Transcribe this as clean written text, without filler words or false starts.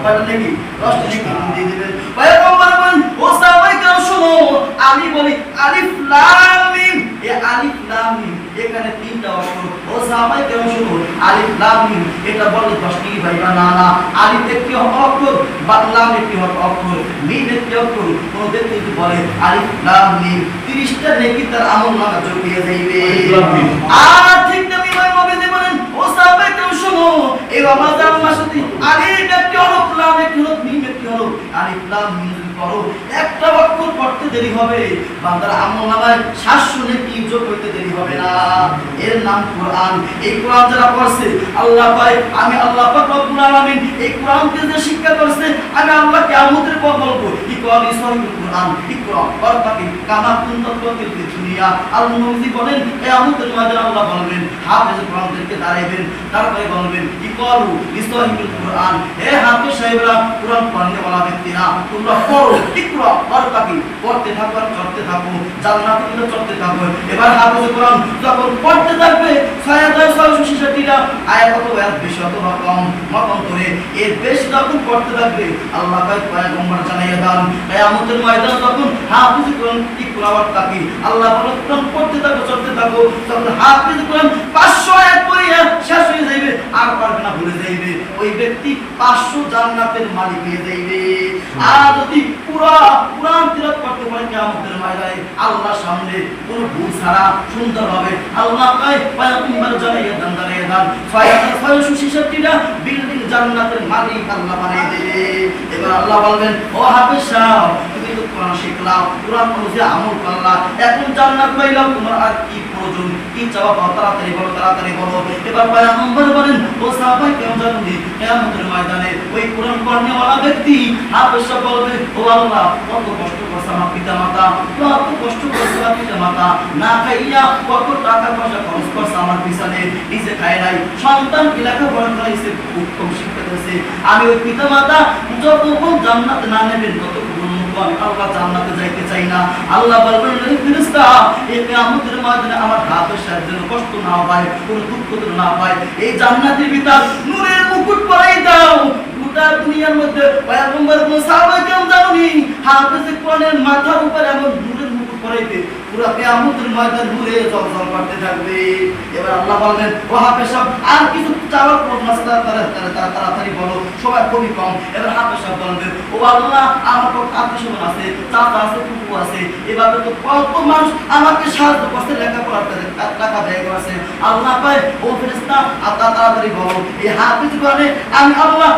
কয়টা নাকি 10টা নাকি দিয়ে দিবেন। পয়গম্বর বলেন ও সাহাবায়ে কেরাম শোনো, আমি বলি আলিফ লাম মিম, এই আলিফ লাম মিম এখানে 3টা অক্ষর। ও সাহাবায়ে কেরাম শোনো, আলিফ লাম মিম এটা বললে 10 নাকি ভাইবা? না না, আলিফ একটি অক্ষর, বা লাম একটি অক্ষর, মিম একটি অক্ষর। কোন ব্যক্তি যদি বলে আলিফ লাম মিম 30টা নেকি তার আমলনামা যোগ হয়ে যাইবে। আর ঠিক তেমনি নবীজি বলেন ও সাহাবায়ে কেরাম শোনো, এই রমজান মাসে আলিফ একটি হরফ, লাম একটি হরফ, মিম একটি হরফ, আলিফ লাম মিম পড়ো, একটা অক্ষর পড়তে দেরি হবে, বান্দার আমলনামায় 700 নেকি যোগ হইতে দেরি হবে না। এর নাম কোরআন। এই কোরআন যারা পড়ছে আল্লাহ পায়, আমি আল্লাহ পাক রব্বুল আলামিন এই কোরআনকে যে শিক্ষা করছে, আমি আল্লাহ কিয়ামতের পর বলবো ইকরা'i সহিহুল কোরআন ইকরা ওয়ারতাকি কামা কুনতা তুরাতিল দুনিয়া। আল্লাহ নবী বলেন কিয়ামতের ময়দানে আল্লাহ বলবেন হাফেজ কোরআনদেরকে দাঁড়াইবেন, তারপরে বলবেন ইকরা'u সহিহুল কোরআন, হে হাফেজ সাহেবরা, কোরআন পড়তে বলা ব্যক্তিরা তোমরা পড়ো, ইকরা ওয়ারতাকি, পড়তে থাকো আর চড়তে থাকো, জান্নাতে কিন্তু চড়তে থাকো। এবার হাফেজ কোরআন যখন পড়তে থাকবে 6666টা আয়াত অথবা এর বেশি অথবা কম মতান্তরে এর বেশি যখন পড়তে থাকবে, আল্লাহ পাক পয়গম্বর জানাইয়া দেন কিয়ামতের ময়দানে যখন হাফেজ কোরআন ইকরা ওয়ারতাকি আল্লাহ বলেন কোরআন পড়তে থাকো চড়তে থাকো, তখন হাফেজ কোরআন 500 আয়াত পড়িয়া শেষ হয়ে যাইবে, আর পারবে না, ভুলে যাইবে, ওই ব্যক্তি 500 জান্নাতের মালিক হয়ে যাইবে। আর যদি পুরো কোরআন তিলাওয়াত করতে পারে কিয়ামতের ময়দানে আল্লাহর সামনে কোনো ভুল ছাড়া সুন্দরভাবে আল্লাহ পায় পয়গম্বর জানাইয়া দেন 6666টা বিল্ডিং জান্নাতের মালিক আল্লাহ বানিয়ে দেবে। এবার আল্লাহ বলবেন ও হাফেজ সাহেব, তুমি তো কোরআন শিখলাম, কোরআন অনুযায়ী আমল করলা, এখন জান্নাত পাইলাম, তোমার আর কি প্রয়োজন, কি চাওয়া পাও, তাড়াতাড়ি বলো, তাড়াতাড়ি বলো। এবার পয়গম্বর বলেন ও সাহাবায়ে কেরাম জানেন কিয়ামতের ময়দানে ওই কোরআন পড়নেওয়ালা ব্যক্তি হাফেজ সাহেব বলবে ও আল্লাহ কত কষ্ট করছে আমার পিতামাতা, কত কষ্ট করছে আমার পিতামাতা, না খাইয়া কত টাকা পয়সা খরচ করছে আমার পিছনে, নিজে খায় নাই, সন্তান লেখাপড়া করাইছে, উত্তম শিক্ষা দিয়েছে, আমি ওই পিতামাতা যতক্ষণ জান্নাতে না নেবেন ততক্ষণ আমি আল্লাহ জান্নাতে যাইতে চাই না। আল্লাহ বলবেন ফেরেশতা এই কিয়ামতের ময়দানে আমার হাফেজ সাহেব যেন কষ্ট না পায়, কোনো দুঃখ না পায়, এই জান্নাতের ভিতর নূরের মুকুট পরাই দাও। গোটা দুনিয়ার মধ্যে পয়গম্বর সাহাবায়ে কেরাম জানেননি হাফেজ কোরআনের মাথার উপর এমন নূরের মুকুট পরাইবে, পুরো কিয়ামতের ময়দান নূরে ঝলঝল করতে থাকবে। এবার আল্লাহ বলবেন ও হাফেজ সাহেব আর কিছু চাওয়ার প্রশ্ন আছে, তাড়াতাড়ি বলো, সবাই খুবই কম। এবার হাফেজ সাহেব বলবেন ও আল্লাহ আমার তো আত্মীয় আছে, চাচা আছে, ফুফু আছে, এভাবে তো কত মানুষ আমাকে সাহায্য করছে, লেখাপড়াতে টাকা ব্যয় করছে, আল্লাহ পায় ও ফেরেশতা তাড়াতাড়ি বলো এই হাফেজ কোরআনে আমি আল্লাহ